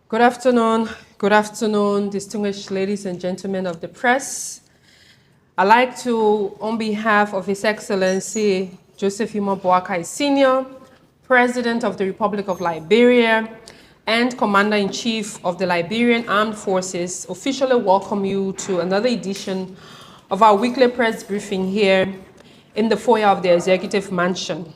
Good afternoon, distinguished ladies and gentlemen of the press. I'd like to, on behalf of His Excellency Joseph Imo Boakai Sr., President of the Republic of Liberia and Commander-in-Chief of the Liberian Armed Forces, officially welcome you to another edition of our weekly press briefing here in the foyer of the Executive Mansion.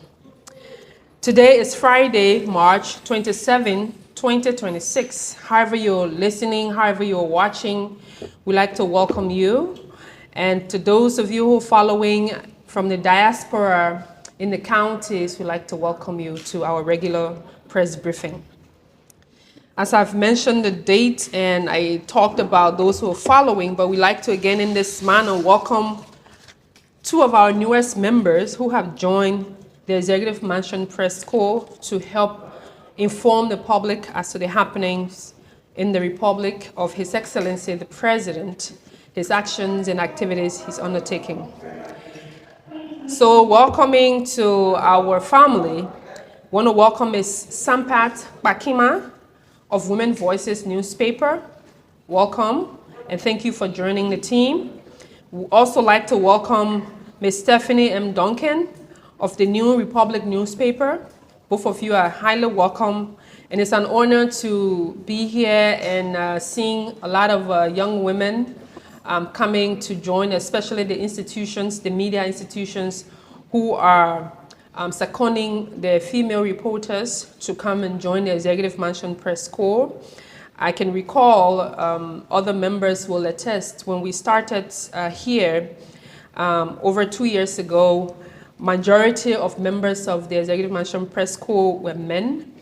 Today is Friday, March 27, 2026. However you're listening, however you're watching, we'd like to welcome you. And to those of you who are following from the diaspora in the counties, we'd like to welcome you to our regular press briefing. As I've mentioned the date and I talked about those who are following, but we'd like to again in this manner welcome two of our newest members who have joined the Executive Mansion Press Corps to help inform the public as to the happenings in the Republic of His Excellency the President, his actions and activities he's undertaking. So welcoming to our family, I want to welcome Ms. Sampat Bakima of Women Voices newspaper. Welcome, and thank you for joining the team. We'd also like to welcome Ms. Stephanie M. Duncan of the New Republic newspaper. Both of you are highly welcome, and it's an honor to be here and seeing a lot of young women coming to join, especially the institutions, the media institutions who are seconding the female reporters to come and join the Executive Mansion Press Corps. I can recall other members will attest when we started here over 2 years ago, majority of members of the Executive Mansion Press Corps were men,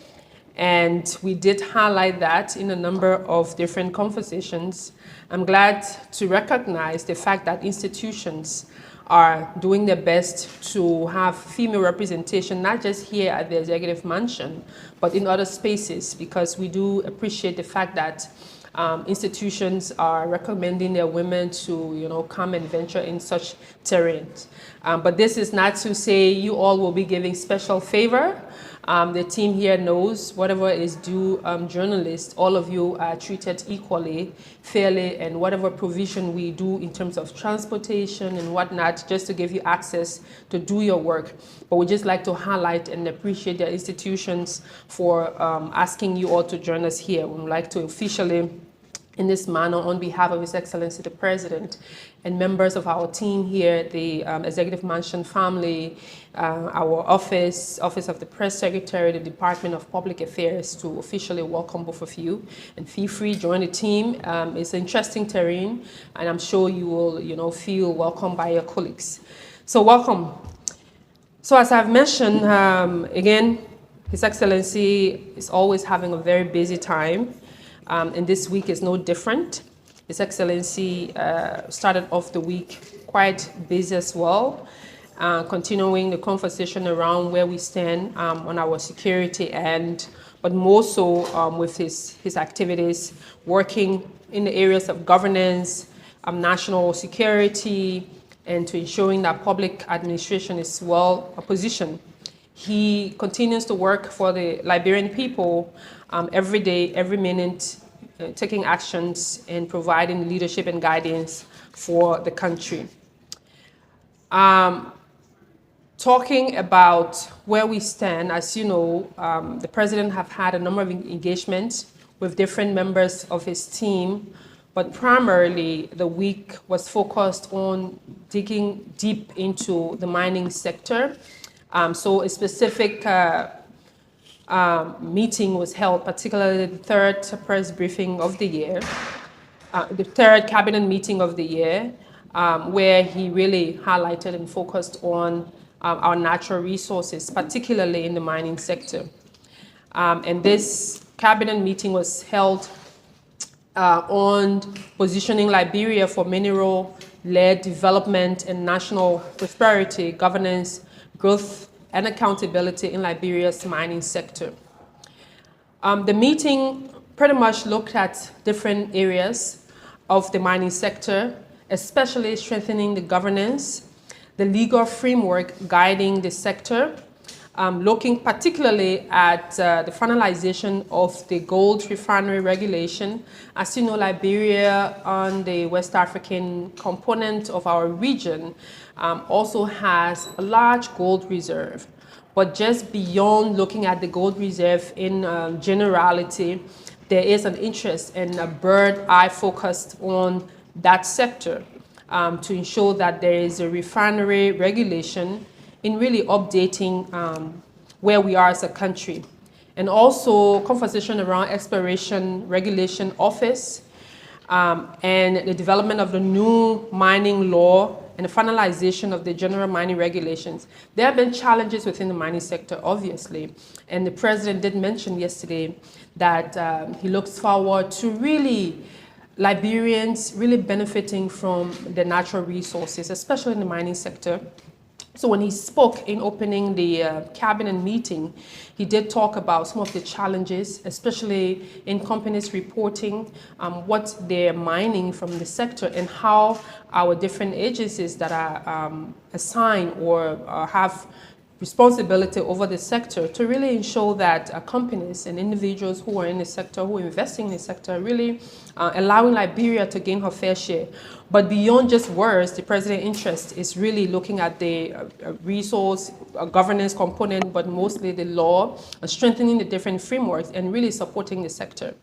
and we did highlight that in a number of different conversations. I'm glad to recognize the fact that institutions are doing their best to have female representation, not just here at the Executive Mansion, but in other spaces, because we do appreciate the fact that institutions are recommending their women to, come and venture in such terrains. But this is not to say you all will be giving special favor. The team here knows whatever is due journalists, all of you are treated equally, fairly, and whatever provision we do in terms of transportation and whatnot, just to give you access to do your work. But we just like to highlight and appreciate the institutions for asking you all to join us here. We would like to officially, in this manner, on behalf of His Excellency the President and members of our team here, the Executive Mansion family, our office of the Press Secretary, the Department of Public Affairs, to officially welcome both of you. And feel free, join the team. It's an interesting terrain, and I'm sure you will, feel welcome by your colleagues. So welcome. So as I've mentioned, again, His Excellency is always having a very busy time. And this week is no different. His Excellency started off the week quite busy as well, continuing the conversation around where we stand on our security end, but more so with his activities, working in the areas of governance, national security, and to ensuring that public administration is well positioned. He continues to work for the Liberian people every day, every minute, taking actions and providing leadership and guidance for the country. Talking about where we stand, as you know, the President have had a number of engagements with different members of his team, but primarily the week was focused on digging deep into the mining sector. So a specific meeting was held, particularly the third press briefing of the year, the third cabinet meeting of the year, where he really highlighted and focused on our natural resources, particularly in the mining sector. And this cabinet meeting was held on positioning Liberia for mineral-led development and national prosperity, governance, growth, and accountability in Liberia's mining sector. The meeting pretty much looked at different areas of the mining sector, especially strengthening the governance, the legal framework guiding the sector, looking particularly at the finalization of the gold refinery regulation. As you know, Liberia, on the West African component of our region, also has a large gold reserve. But just beyond looking at the gold reserve in generality, there is an interest and a bird eye focused on that sector to ensure that there is a refinery regulation in really updating where we are as a country. And also conversation around exploration regulation office and the development of the new mining law and the finalization of the general mining regulations. There have been challenges within the mining sector, obviously. And the president did mention yesterday that he looks forward to really Liberians really benefiting from the natural resources, especially in the mining sector. So when he spoke in opening the cabinet meeting, he did talk about some of the challenges, especially in companies reporting what they're mining from the sector and how our different agencies that are assigned or have responsibility over the sector to really ensure that companies and individuals who are in the sector, who are investing in the sector, really allowing Liberia to gain her fair share. But beyond just words, the president's interest is really looking at the resource governance component, but mostly the law, strengthening the different frameworks and really supporting the sector.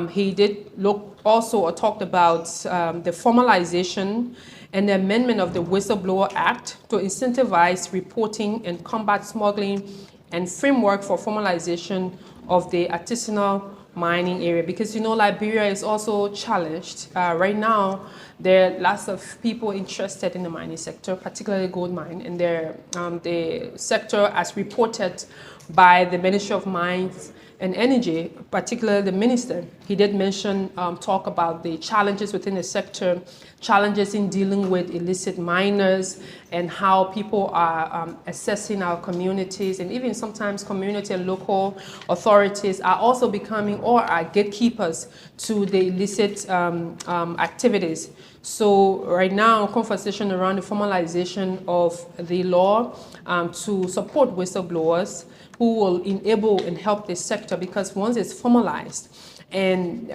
He did look also or talked about the formalization and the amendment of the Whistleblower Act to incentivize reporting and combat smuggling and framework for formalization of the artisanal mining area. Because you know Liberia is also challenged. Right now, there are lots of people interested in the mining sector, particularly gold mine, and the sector as reported by the Ministry of Mines and Energy, particularly the minister, he did mention, talk about the challenges within the sector, challenges in dealing with illicit miners and how people are assessing our communities, and even sometimes community and local authorities are also becoming or are gatekeepers to the illicit activities. So right now, conversation around the formalization of the law to support whistleblowers who will enable and help this sector, because once it's formalized, and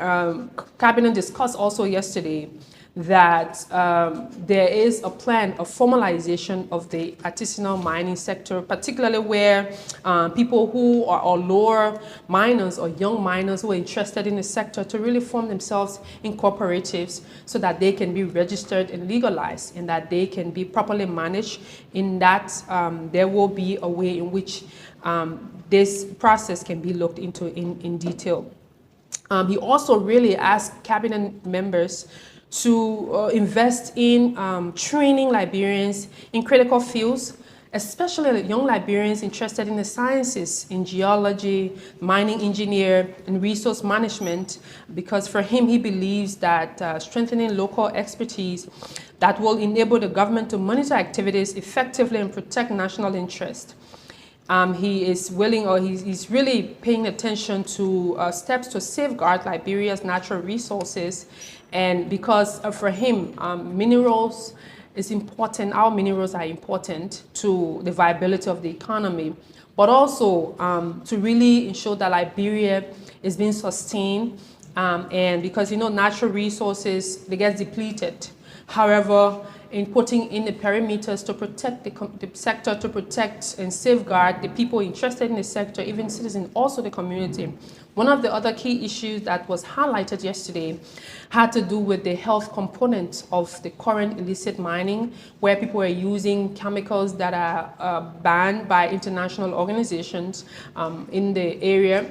Cabinet discussed also yesterday that there is a plan of formalization of the artisanal mining sector, particularly where people who are lower miners or young miners who are interested in the sector to really form themselves in cooperatives so that they can be registered and legalized and that they can be properly managed. In that, there will be a way in which this process can be looked into in detail. He also really asked cabinet members to invest in training Liberians in critical fields, especially young Liberians interested in the sciences, in geology, mining engineer, and resource management, because for him, he believes that strengthening local expertise that will enable the government to monitor activities effectively and protect national interest. He is willing, or he's really paying attention to steps to safeguard Liberia's natural resources. And because for him, minerals is important, our minerals are important to the viability of the economy, but also to really ensure that Liberia is being sustained. And because, you know, natural resources, they get depleted. However, in putting in the perimeters to protect the sector, to protect and safeguard the people interested in the sector, even citizens, also the community. One of the other key issues that was highlighted yesterday had to do with the health component of the current illicit mining, where people are using chemicals that are banned by international organizations in the area.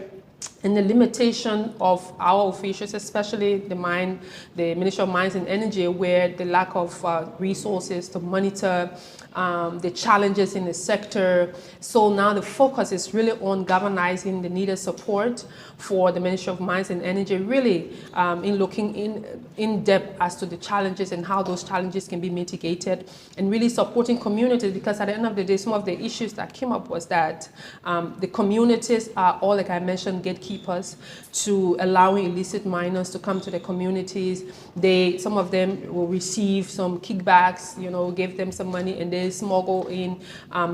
And the limitation of our officials, especially the Ministry of Mines and Energy, where the lack of resources to monitor the challenges in the sector. So now the focus is really on galvanizing the needed support for the Ministry of Mines and Energy, really in looking in depth as to the challenges and how those challenges can be mitigated, and really supporting communities, because at the end of the day, some of the issues that came up was that the communities are all, like I mentioned, gatekeepers keepers to allowing illicit miners to come to the communities. Some of them will receive some kickbacks, give them some money, and they smuggle in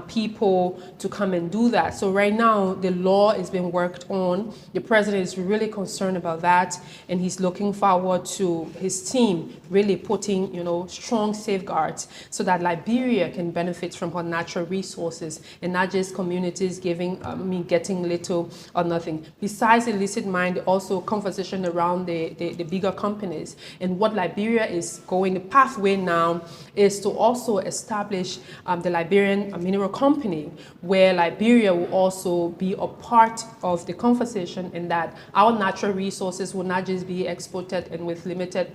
people to come and do that. So right now, the law is being worked on. The president is really concerned about that, and he's looking forward to his team really putting, strong safeguards so that Liberia can benefit from her natural resources and not just communities getting little or nothing. Besides illicit mine, also conversation around the bigger companies, and what Liberia is going, the pathway now is to also establish the Liberian Mineral Company, where Liberia will also be a part of the conversation, in that our natural resources will not just be exported and with limited,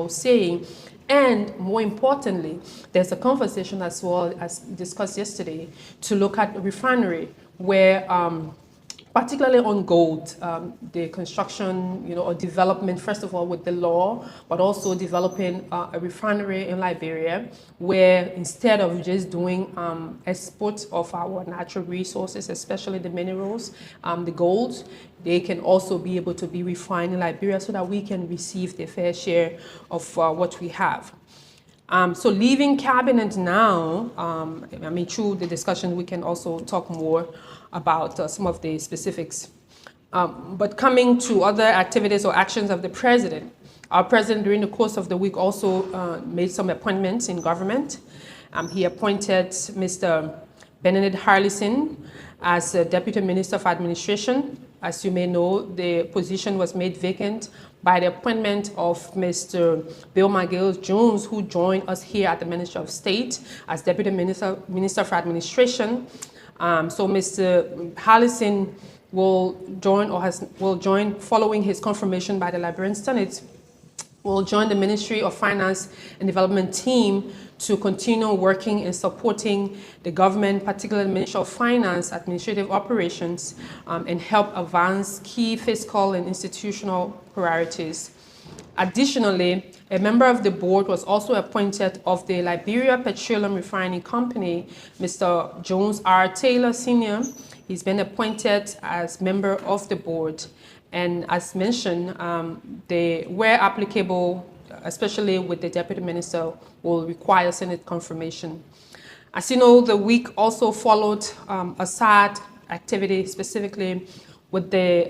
saying. And more importantly, there's a conversation as well as discussed yesterday to look at refinery, where particularly on gold, the construction, or development, first of all with the law, but also developing a refinery in Liberia, where instead of just doing export of our natural resources, especially the minerals, the gold, they can also be able to be refined in Liberia so that we can receive the fair share of what we have. So leaving cabinet now, through the discussion, we can also talk more about some of the specifics. But coming to other activities or actions of the president, our president during the course of the week also made some appointments in government. He appointed Mr. Benedict Harlison as Deputy Minister of Administration. As you may know, the position was made vacant by the appointment of Mr. Bill McGill Jones, who joined us here at the Ministry of State as Deputy Minister for Administration. So Mr. Harlison will join following his confirmation by the Liberian Senate, will join the Ministry of Finance and Development team to continue working and supporting the government, particularly the Ministry of Finance, administrative operations, and help advance key fiscal and institutional priorities. Additionally, a member of the board was also appointed of the Liberia Petroleum Refining Company, Mr. Jones R. Taylor Sr. He's been appointed as member of the board. And as mentioned, where applicable, especially with the deputy minister, will require Senate confirmation. As you know, the week also followed a sad activity, specifically with the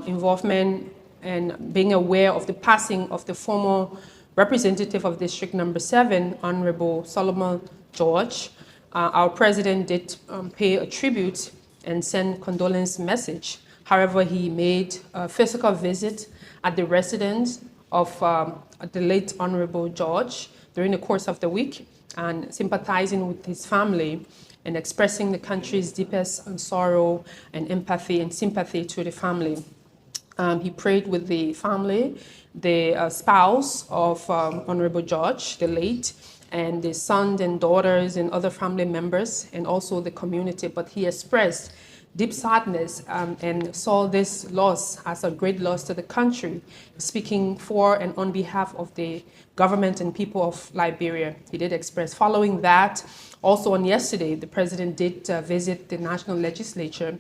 involvement and being aware of the passing of the former representative of District Number 7, Honorable Solomon George. Our president did pay a tribute and send condolence message. However, he made a physical visit at the residence of the late Honorable George during the course of the week, and sympathizing with his family and expressing the country's deepest sorrow and empathy and sympathy to the family. He prayed with the family, the spouse of Honorable George, the late, and the sons and daughters and other family members, and also the community. But he expressed deep sadness and saw this loss as a great loss to the country, speaking for and on behalf of the government and people of Liberia. He did express. Following that, also on yesterday, the president did visit the National Legislature,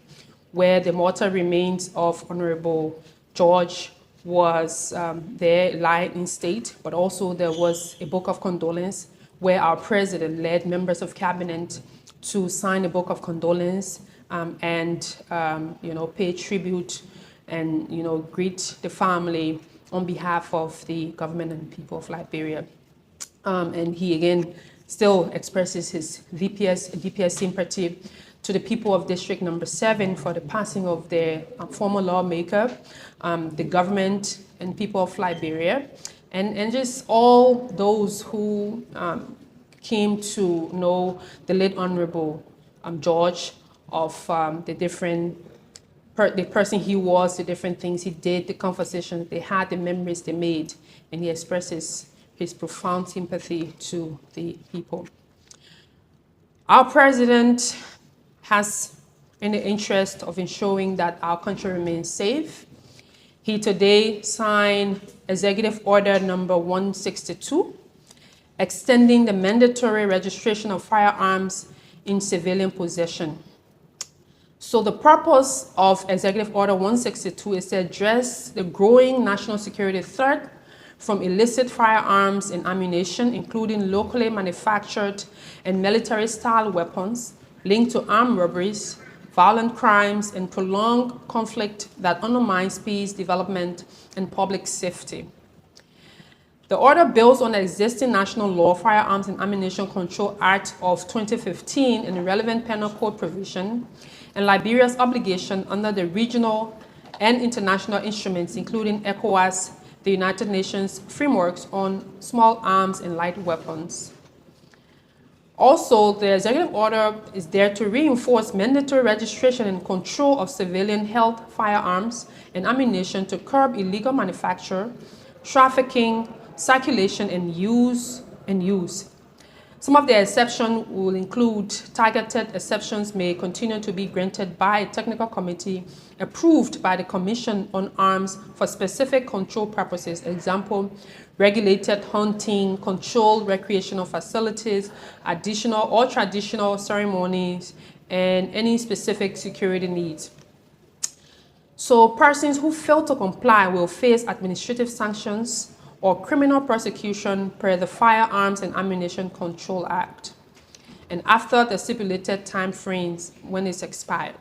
where the mortal remains of Honorable George was there lying in state, but also there was a book of condolence where our president led members of cabinet to sign a book of condolence and pay tribute and greet the family on behalf of the government and people of Liberia. And he again still expresses his deepest sympathy to the people of District Number 7 for the passing of their former lawmaker, the government and people of Liberia, and just all those who came to know the late Honorable George, of the person he was, the different things he did, the conversations they had, the memories they made, and he expresses his profound sympathy to the people. Our president has, in the interest of ensuring that our country remains safe, he today signed Executive Order number 162, extending the mandatory registration of firearms in civilian possession. So the purpose of Executive Order 162 is to address the growing national security threat from illicit firearms and ammunition, including locally manufactured and military-style weapons linked to armed robberies, violent crimes, and prolonged conflict that undermines peace, development, and public safety. The order builds on the existing National Law Firearms and Ammunition Control Act of 2015 and the relevant penal code provision, and Liberia's obligation under the regional and international instruments, including ECOWAS, the United Nations frameworks on small arms and light weapons. Also, the executive order is there to reinforce mandatory registration and control of civilian held firearms and ammunition to curb illegal manufacture, trafficking, circulation, and use. Some of the exceptions will include targeted exceptions may continue to be granted by a technical committee approved by the Commission on Arms for specific control purposes. Example, regulated hunting, controlled recreational facilities, additional or traditional ceremonies, and any specific security needs. So persons who fail to comply will face administrative sanctions or criminal prosecution per the Firearms and Ammunition Control Act, and after the stipulated time frames when it's expired.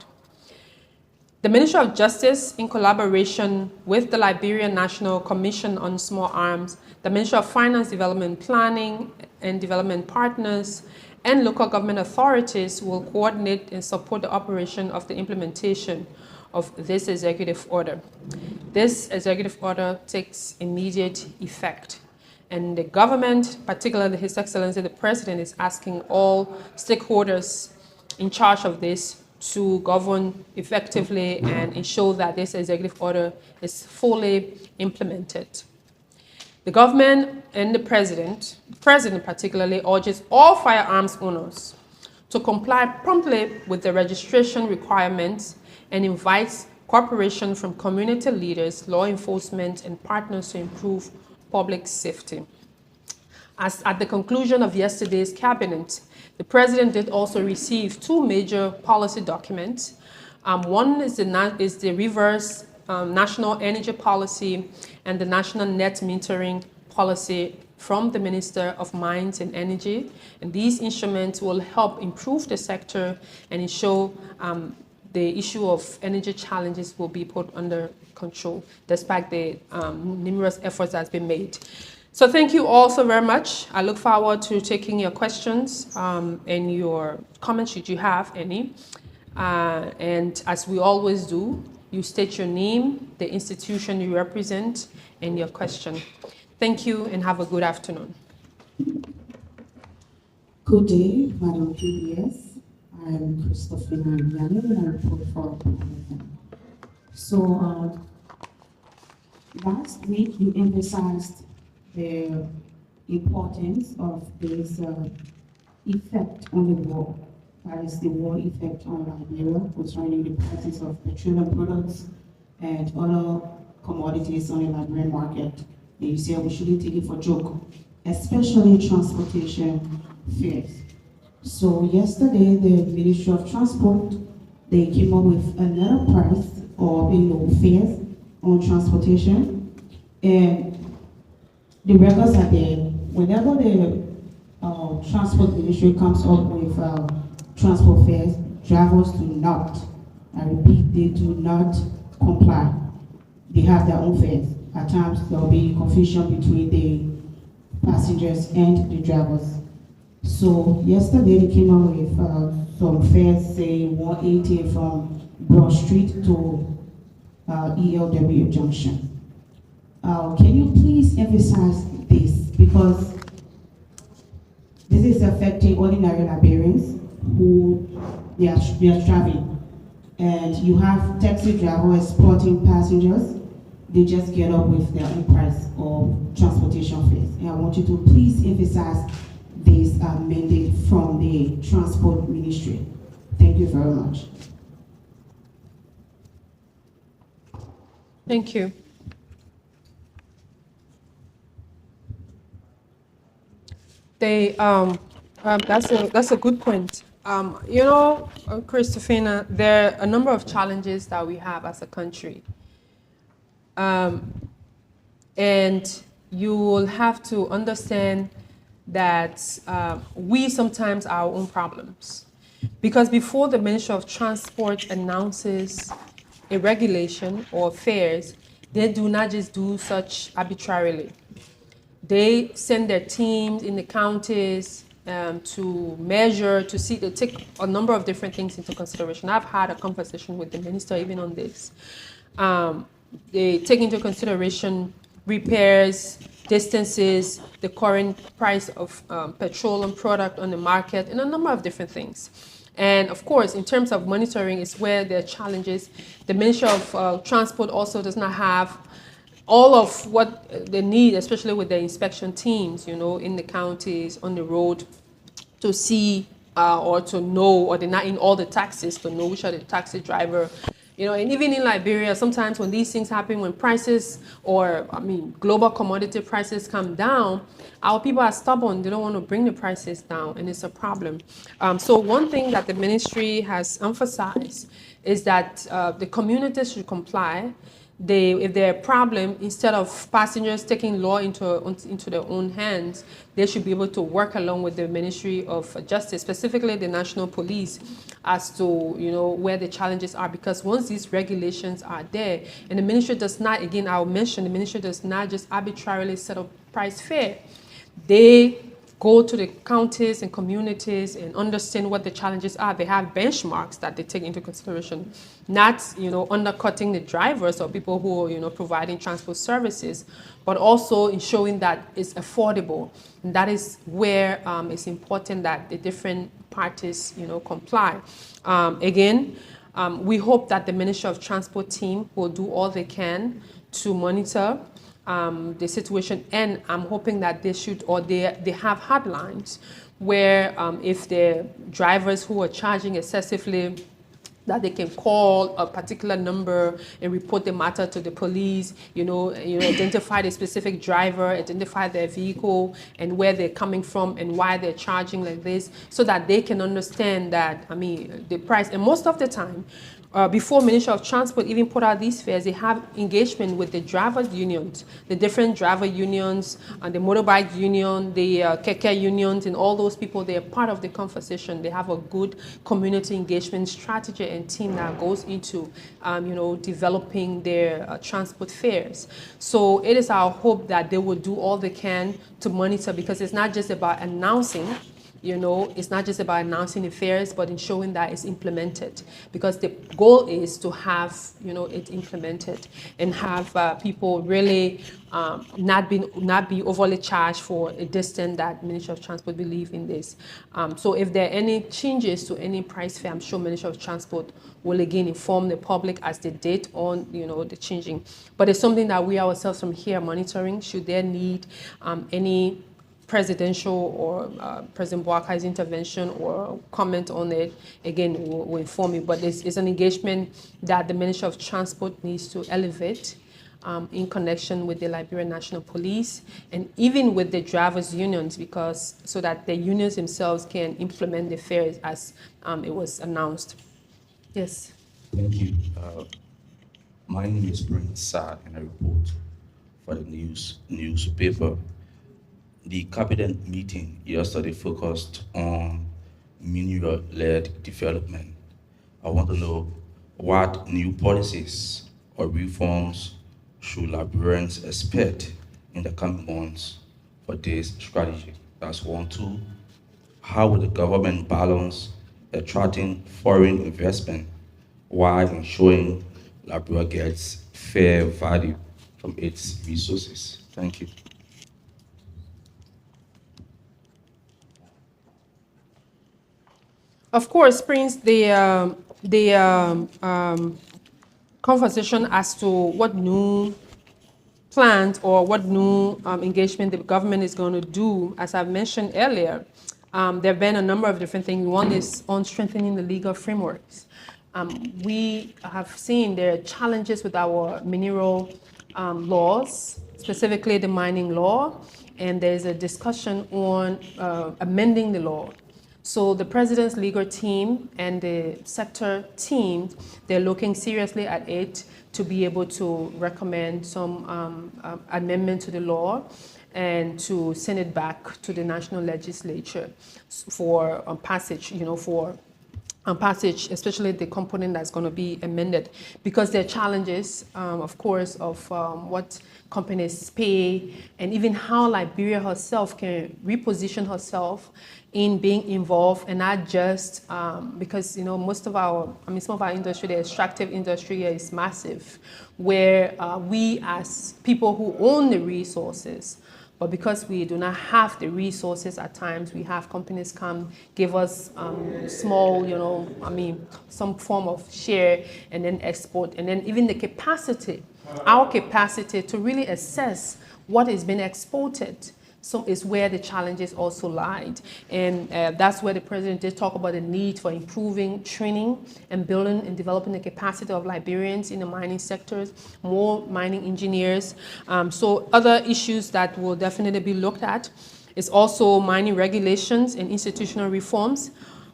The Ministry of Justice, in collaboration with the Liberian National Commission on Small Arms, the Ministry of Finance, Development Planning, and Development Partners, and local government authorities will coordinate and support the operation of the implementation of this executive order. This executive order takes immediate effect, and the government, particularly His Excellency the President, is asking all stakeholders in charge of this to govern effectively and ensure that this executive order is fully implemented. The government and the President particularly urges all firearms owners to comply promptly with the registration requirements and invites cooperation from community leaders, law enforcement, and partners to improve public safety. As at the conclusion of yesterday's cabinet, the President did also receive two major policy documents. One is the reverse national energy policy and the national net metering policy from the Minister of Mines and Energy. And these instruments will help improve the sector and ensure the issue of energy challenges will be put under control, despite the numerous efforts that's been made. So thank you all so very much. I look forward to taking your questions and your comments, should you have any. And as we always do, you state your name, the institution you represent, and your question. Thank you and have a good afternoon. Good day, Madam PBS. I am Christopher Nandiani, and I report for Parliament. So, last week you emphasized the importance of this effect on the war, that is the war effect on Liberia concerning the prices of petroleum products and other commodities on the Liberian market. And you said we shouldn't take it for joke, especially transportation fares. So yesterday, the Ministry of Transport, they came up with another price or fares on transportation, and the records are there. Whenever the Transport Ministry comes up with transport fares, drivers do not, I repeat, they do not comply. They have their own fares. At times, there will be confusion between the passengers and the drivers. So yesterday they came out with some fares, say 180 from Broad Street to ELW Junction. Can you please emphasize this? Because this is affecting ordinary Liberians who they are traveling. And you have taxi drivers exporting passengers. They just get up with their own price of transportation fares. And I want you to please emphasize this mandate from the Transport Ministry. Thank you very much. Thank you. That's a good point. Christofina, there are a number of challenges that we have as a country. And you will have to understand that we sometimes are our own problems. Because before the Ministry of Transport announces a regulation or fares, they do not just do such arbitrarily. They send their teams in the counties to measure, to see, they take a number of different things into consideration. I've had a conversation with the minister even on this. They take into consideration repairs, distances, the current price of petroleum product on the market, and a number of different things. And of course, in terms of monitoring is where there are challenges. The Ministry of Transport also does not have all of what they need, especially with the inspection teams, in the counties, on the road, to see or to know, or they're not in all the taxis to know which are the taxi driver. And even in Liberia, sometimes when these things happen, when prices global commodity prices come down, our people are stubborn. They don't want to bring the prices down, and it's a problem. So one thing that the ministry has emphasized is that the communities should comply. If there are a problem, instead of passengers taking law into their own hands, they should be able to work along with the Ministry of Justice, specifically the National Police, as to where the challenges are. Because once these regulations are there, and the ministry does not, again, I'll mention, the ministry does not just arbitrarily set up price fare. They go to the counties and communities and understand what the challenges are. They have benchmarks that they take into consideration, not undercutting the drivers or people who are providing transport services, but also ensuring that it's affordable. And that is where it's important that the different parties comply. We hope that the Ministry of Transport team will do all they can to monitor the situation, and I'm hoping that they have hotlines where if the drivers who are charging excessively, that they can call a particular number and report the matter to the police, identify the specific driver, identify their vehicle and where they're coming from and why they're charging like this, so that they can understand that, the price. And most of the time, before Ministry of Transport even put out these fares, they have engagement with the drivers' unions, the different driver unions, and the motorbike union, the keke unions, and all those people. They are part of the conversation. They have a good community engagement strategy and team that goes into, developing their transport fares. So it is our hope that they will do all they can to monitor, because it's not just about announcing. It's not just about announcing affairs, but ensuring that it's implemented. Because the goal is to have, it implemented and have people really not be overly charged for a distance that Ministry of Transport believe in this. So if there are any changes to any price fare, I'm sure Ministry of Transport will again inform the public as they date on, the changing. But it's something that we ourselves from here monitoring. Should there need any presidential or President Boakai's intervention or comment on it, again, we'll inform you. But it's an engagement that the Ministry of Transport needs to elevate in connection with the Liberian National Police and even with the drivers' unions, because so that the unions themselves can implement the fares as it was announced. Yes. Thank you. My name is Prince Sa, and I report for the newspaper. The cabinet meeting yesterday focused on mineral-led development. I want to know what new policies or reforms should Liberians expect in the coming months for this strategy? That's one. Two, how will the government balance attracting foreign investment while ensuring Liberia gets fair value from its resources? Thank you. Of course, Prince, the conversation as to what new plans or what new engagement the government is going to do, as I've mentioned earlier, there have been a number of different things. One is on strengthening the legal frameworks. We have seen there are challenges with our mineral laws, specifically the mining law, and there's a discussion on amending the law So the president's legal team and the sector team, they're looking seriously at it to be able to recommend some amendment to the law and to send it back to the national legislature for passage, for passage, especially the component that's going to be amended, because there are challenges, of course, of what companies pay, and even how Liberia herself can reposition herself in being involved, and not just because some of our industry, the extractive industry here is massive, where we as people who own the resources, but because we do not have the resources at times, we have companies come give us small, some form of share and then export. And then even the capacity, our capacity to really assess what is being exported, so is where the challenges also lied. And that's where the president did talk about the need for improving training and building and developing the capacity of Liberians in the mining sectors, more mining engineers. So other issues that will definitely be looked at is also mining regulations and institutional reforms,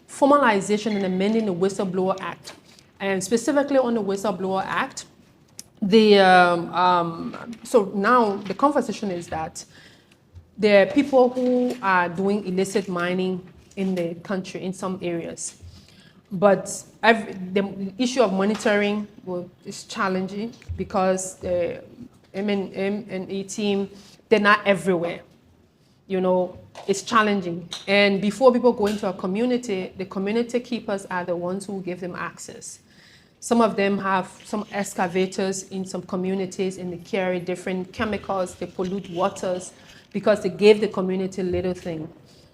formalization and amending the Whistleblower Act. And specifically on the Whistleblower Act, so now the conversation is that there are people who are doing illicit mining in the country in some areas. But the issue of monitoring is challenging because the M&A team, they're not everywhere. It's challenging. And before people go into a community, the community keepers are the ones who give them access. Some of them have some excavators in some communities, and they carry different chemicals, they pollute waters, because they gave the community little thing.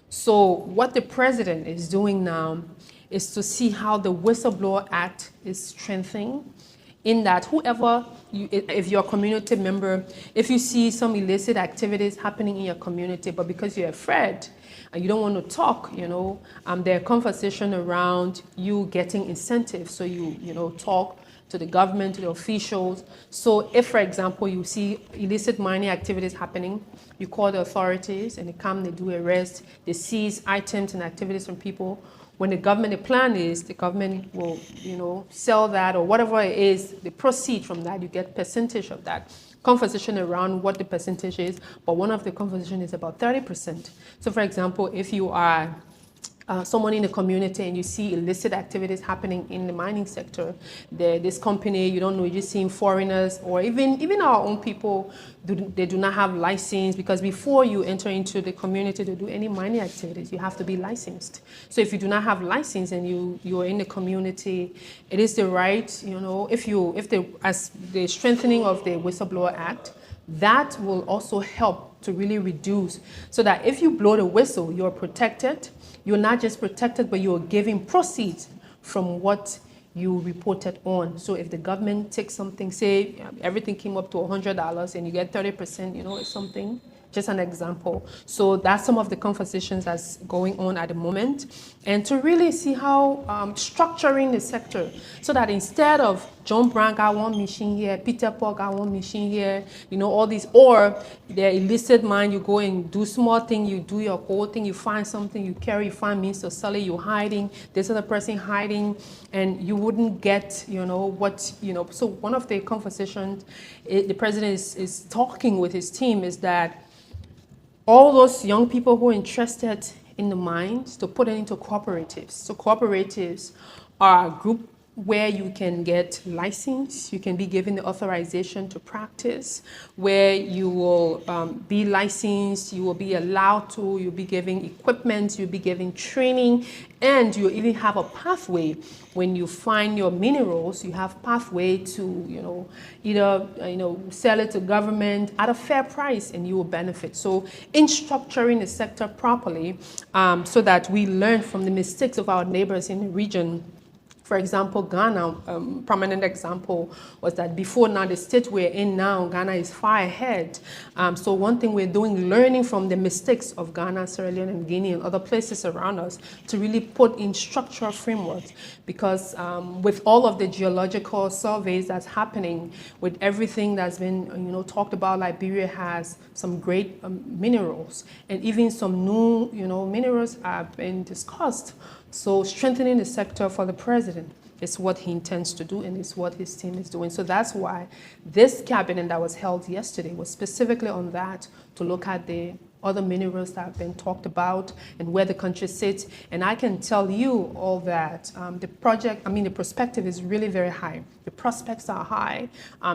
So what the president is doing now is to see how the Whistleblower Act is strengthening, in that if you're a community member, if you see some illicit activities happening in your community, but because you're afraid and you don't want to talk, there are conversations around you getting incentives. So you talk to the government, to the officials. So if, for example, you see illicit mining activities happening, you call the authorities and they come, they do arrest, they seize items and activities from people. When the plan is the government will, sell that or whatever it is, the proceed from that, you get percentage of that. Conversation around what the percentage is, but one of the conversation is about 30%. So for example, if you are someone in the community and you see illicit activities happening in the mining sector, this company, you don't know, you're just seeing foreigners or even our own people, they do not have license, because before you enter into the community to do any mining activities, you have to be licensed. So if you do not have license and you are in the community, it is the right, as the strengthening of the Whistleblower Act, that will also help to really reduce, so that if you blow the whistle, you're protected. You're not just protected, but you're giving proceeds from what you reported on. So if the government takes something, say everything came up to $100 and you get 30%, it's something, just an example. So that's some of the conversations that's going on at the moment. And to really see how structuring the sector, so that instead of John Brown got one machine here, Peter Paul got one machine here, all these, or the illicit mine, you go and do small thing, you do your whole thing, you find something, you carry, you find means to sell it, you're hiding, there's other person hiding, and you wouldn't get, So one of the conversations the president is talking with his team is that all those young people who are interested in the mines, to put it into cooperatives. So cooperatives are a group where you can get license, you can be given the authorization to practice, where you will be licensed, you will be allowed to, you'll be given equipment, you'll be given training, and you even have a pathway. When you find your minerals, you have pathway to, either, sell it to government at a fair price and you will benefit. So in structuring the sector properly, so that we learn from the mistakes of our neighbors in the region, For example, Ghana, prominent example was that before now, the state we're in now, Ghana is far ahead. So one thing we're doing, learning from the mistakes of Ghana, Sierra Leone, and Guinea, and other places around us, to really put in structural frameworks. Because with all of the geological surveys that's happening, with everything that's been talked about, Liberia has some great minerals, and even some new minerals have been discussed. So strengthening the sector for the president is what he intends to do, and it's what his team is doing. So that's why this cabinet that was held yesterday was specifically on that, to look at the other minerals that have been talked about and where the country sits. And I can tell you all that the perspective is really very high. The prospects are high.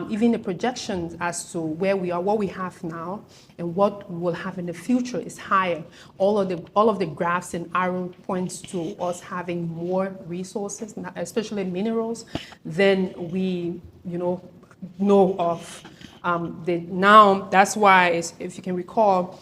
Even the projections as to where we are, what we have now, and what we will have in the future is higher. All of the graphs and arrow points to us having more resources, especially minerals, than we know of. Now that's why, if you can recall,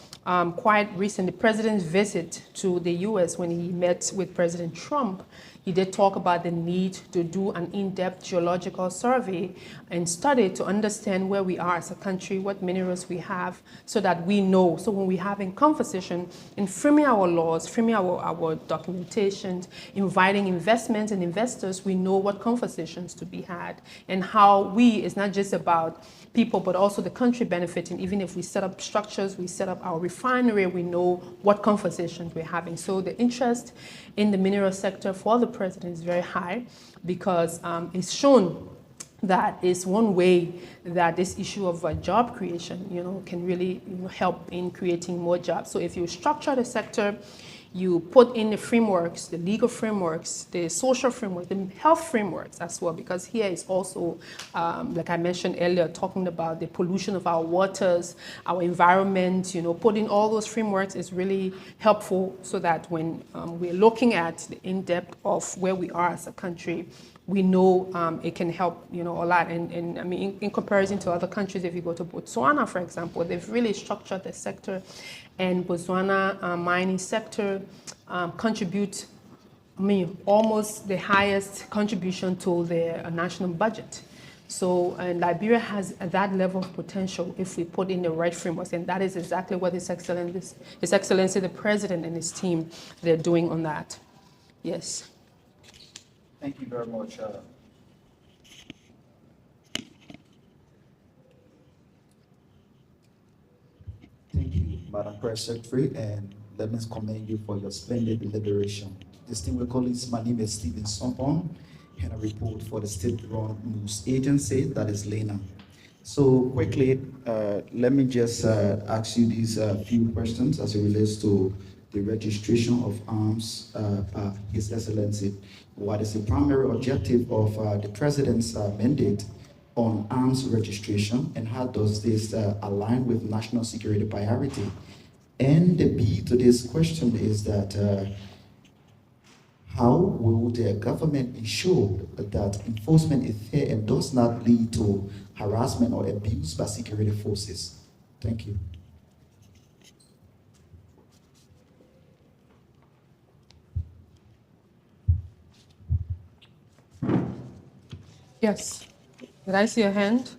quite recent, the president's visit to the U.S. when he met with President Trump, he did talk about the need to do an in-depth geological survey and study to understand where we are as a country, what minerals we have, so that we know. So when we're having conversation in framing our laws, framing our documentation, inviting investments and investors, we know what conversations to be had, and how it's not just about people, but also the country benefiting. Even if we set up structures, we set up our refinery, we know what conversations we're having. So the interest in the mineral sector for the president is very high, because it's shown that is one way that this issue of job creation, can really help in creating more jobs. So if you structure the sector, you put in the frameworks, the legal frameworks, the social frameworks, the health frameworks as well, because here is also, like I mentioned earlier, talking about the pollution of our waters, our environment, putting all those frameworks is really helpful, so that when we're looking at the in-depth of where we are as a country, we know it can help, a lot. And I mean, in comparison to other countries, if you go to Botswana, for example, they've really structured the sector, and Botswana mining sector contribute, almost the highest contribution to their national budget. So, and Liberia has that level of potential if we put in the right frameworks, and that is exactly what His Excellency the President and his team, they're doing on that. Yes. Thank you very much. Thank you, Madam Press Secretary, and let me commend you for your splendid deliberation. Distinguished colleagues, my name is Stephen Sompon, and I report for the state-run news agency, that is LENA. So quickly, let me just ask you these few questions as it relates to the registration of arms by His Excellency. What is the primary objective of the President's mandate on arms registration, and how does this align with national security priority? And the B to this question is that how will the government ensure that enforcement is fair and does not lead to harassment or abuse by security forces? Thank you. Yes. Did I see a hand?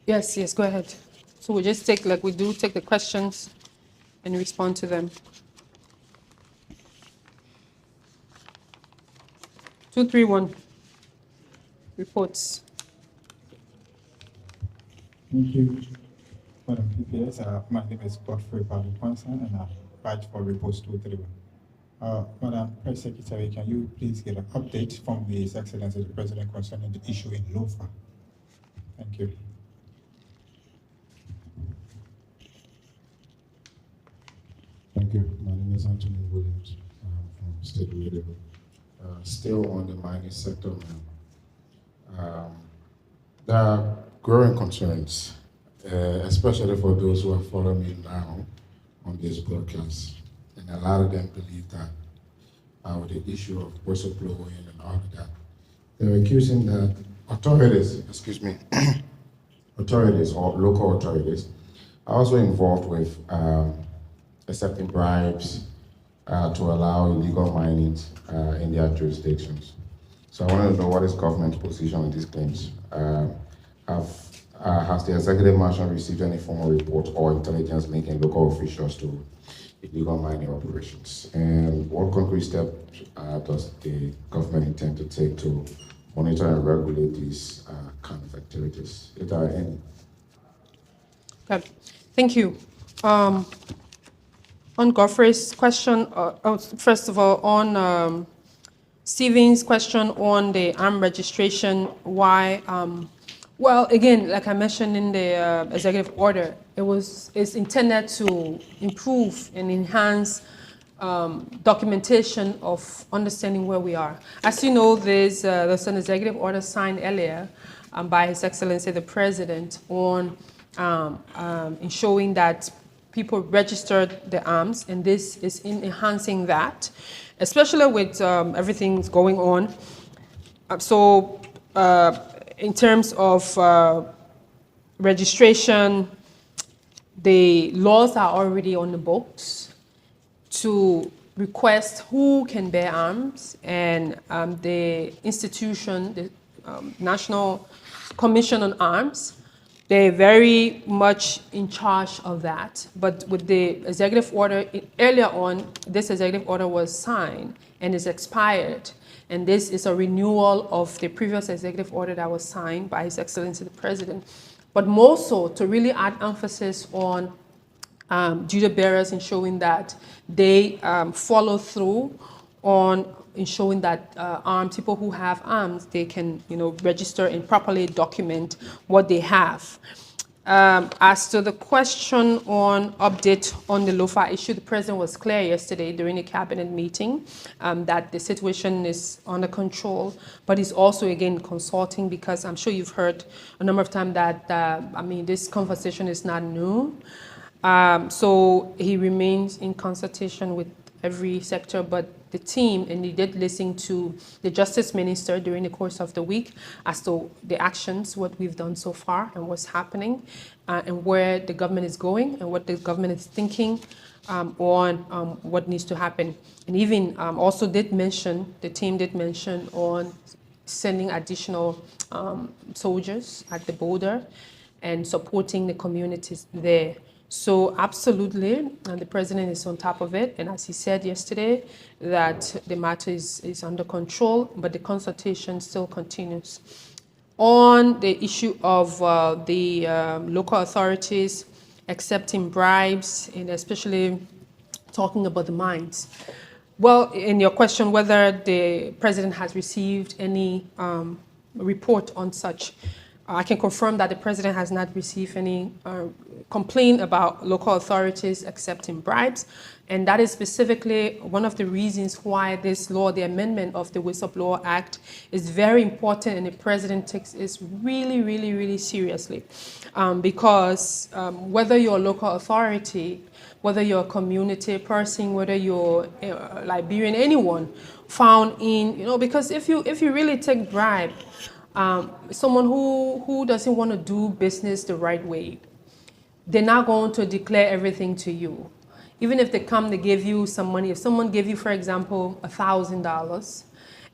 Yes, go ahead. So we just take the questions and respond to them. 231 reports. Thank you, Madam PPS. My name is Godfrey Balu-Kwanson, and I write for Reports 231. Madam Press Secretary, can you please get an update from His Excellency the President concerning the issue in Lofa? Thank you. Thank you. My name is Anthony Williams from State Radio. Still on the mining sector now. There are growing concerns, especially for those who are following me now on this broadcast. And a lot of them believe that with the issue of whistleblowing and all of that, they're accusing that authorities or local authorities are also involved with accepting bribes to allow illegal mining in their jurisdictions. So I wanted to know what is government's position on these claims. Has the executive mansion received any formal report or intelligence linking local officials to illegal mining operations? And what concrete steps does the government intend to take to monitor and regulate these kind of activities, if there are any? Okay. Thank you. On Godfrey's question, first of all, on Stephen's question on the arm registration, why? Well, again, like I mentioned in the executive order, it's intended to improve and enhance documentation of understanding where we are. As you know, there's an executive order signed earlier by His Excellency the President on ensuring that people registered the arms, and this is in enhancing that, especially with everything going on. In terms of registration, the laws are already on the books to request who can bear arms, and the institution, the National Commission on Arms, they're very much in charge of that. But with the executive order, earlier on, this executive order was signed and is expired. And this is a renewal of the previous executive order that was signed by His Excellency the President. But more so to really add emphasis on duty bearers, ensuring that they follow through on ensuring that people who have arms, they can, register and properly document what they have. As to the question on update on the LOFA issue, the President was clear yesterday during the cabinet meeting that the situation is under control, but he's also, again, consulting, because I'm sure you've heard a number of times that, this conversation is not new. So he remains in consultation with every sector, but the team, and he did listen to the Justice Minister during the course of the week as to the actions, what we've done so far and what's happening, and where the government is going and what the government is thinking on what needs to happen. And even also did mention, the team did mention on sending additional soldiers at the border and supporting the communities there. So absolutely, and the President is on top of it. And as he said yesterday, that the matter is under control, but the consultation still continues. On the issue of the local authorities accepting bribes, and especially talking about the mines. Well, in your question, whether the President has received any report on such, I can confirm that the President has not received any complaint about local authorities accepting bribes. And that is specifically one of the reasons why this law, the amendment of the Whistleblower Act, is very important, and the President takes it really, really, really seriously. Because whether you're a local authority, whether you're a community person, whether you're Liberian, anyone found in, because if you really take bribe, someone who doesn't want to do business the right way, they're not going to declare everything to you. Even if they come, they give you some money. If someone gave you, for example, $1,000,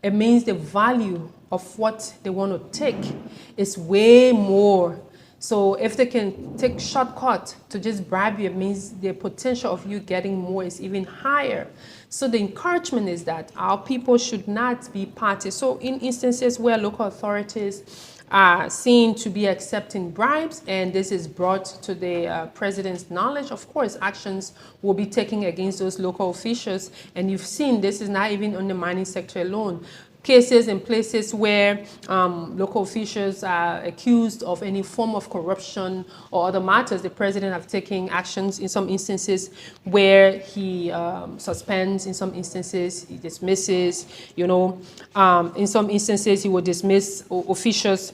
it means the value of what they want to take is way more. So if they can take shortcut to just bribe you, it means the potential of you getting more is even higher. So the encouragement is that our people should not be parties. So in instances where local authorities are seen to be accepting bribes, and this is brought to the President's knowledge, of course, actions will be taken against those local officials. And you've seen this is not even on the mining sector alone. Cases and places where local officials are accused of any form of corruption or other matters, the President have taken actions in some instances where he suspends, in some instances he dismisses, in some instances he will dismiss officials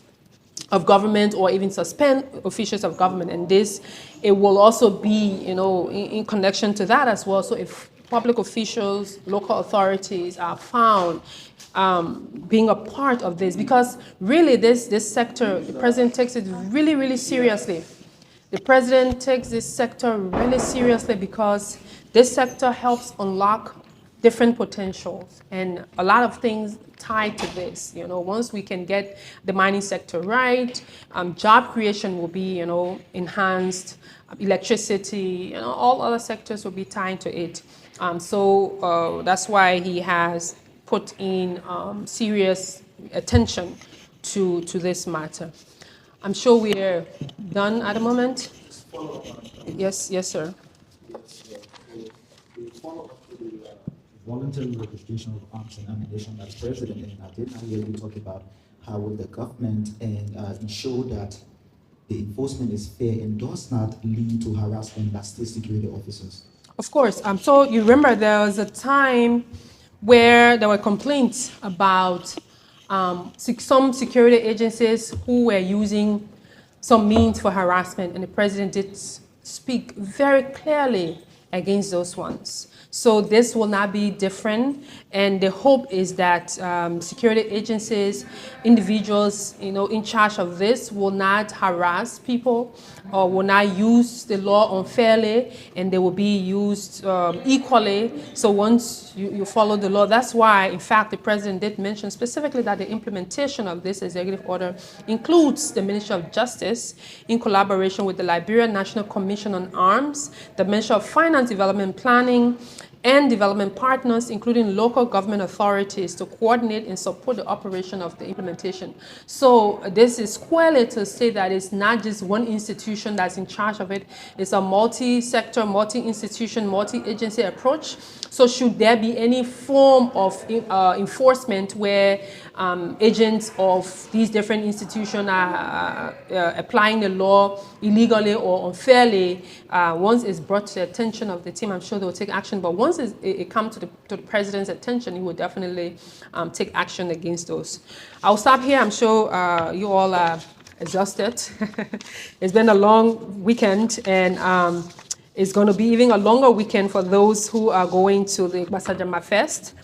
of government or even suspend officials of government. And this, it will also be, in connection to that as well. So if public officials, local authorities are found being a part of this, because really this sector, the President takes it really, really seriously. The President takes this sector really seriously because this sector helps unlock different potentials and a lot of things tied to this. Once we can get the mining sector right, job creation will be, enhanced, electricity, all other sectors will be tied to it. So that's why he has put in serious attention to this matter. I'm sure we're done at the moment. Yes, sir. Voluntary registration of arms and ammunition as president, and I did not hear you talk about how will the government ensure that the enforcement is fair and does not lead to harassment by state security officers. Of course. So you remember there was a time where there were complaints about some security agencies who were using some means for harassment, and the president did speak very clearly against those ones. So this will not be different, and the hope is that security agencies, individuals, in charge of this will not harass people or will not use the law unfairly, and they will be used equally. So once you follow the law, that's why, in fact, the president did mention specifically that the implementation of this executive order includes the Ministry of Justice in collaboration with the Liberian National Commission on Arms, the Ministry of Finance, Development Planning, and development partners, including local government authorities, to coordinate and support the operation of the implementation. So this is clearly to say that it's not just one institution that's in charge of it. It's a multi-sector, multi-institution, multi-agency approach. So should there be any form of enforcement where agents of these different institutions are applying the law illegally or unfairly, once it's brought to the attention of the team, I'm sure they will take action. But once it comes to the president's attention, he will definitely take action against those. I'll stop here. I'm sure you all are exhausted. It's been a long weekend, and it's going to be even a longer weekend for those who are going to the Basajama Fest.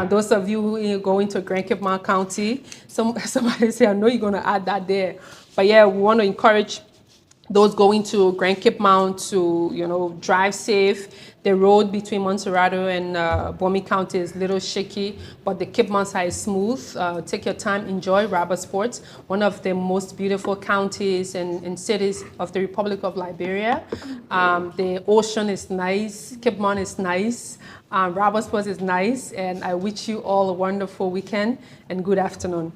Those of you who are going to Grand Cape Mount County, somebody say, I know you're going to add that there. But yeah, we want to encourage those going to Grand Cape Mount to, drive safe. The road between Montserrado and Bomi County is a little shaky, but the Cape Mount side is smooth. Take your time, enjoy Rubber Sports, one of the most beautiful counties and cities of the Republic of Liberia. The ocean is nice, Cape Mount is nice, Rubber Sports is nice, and I wish you all a wonderful weekend and good afternoon.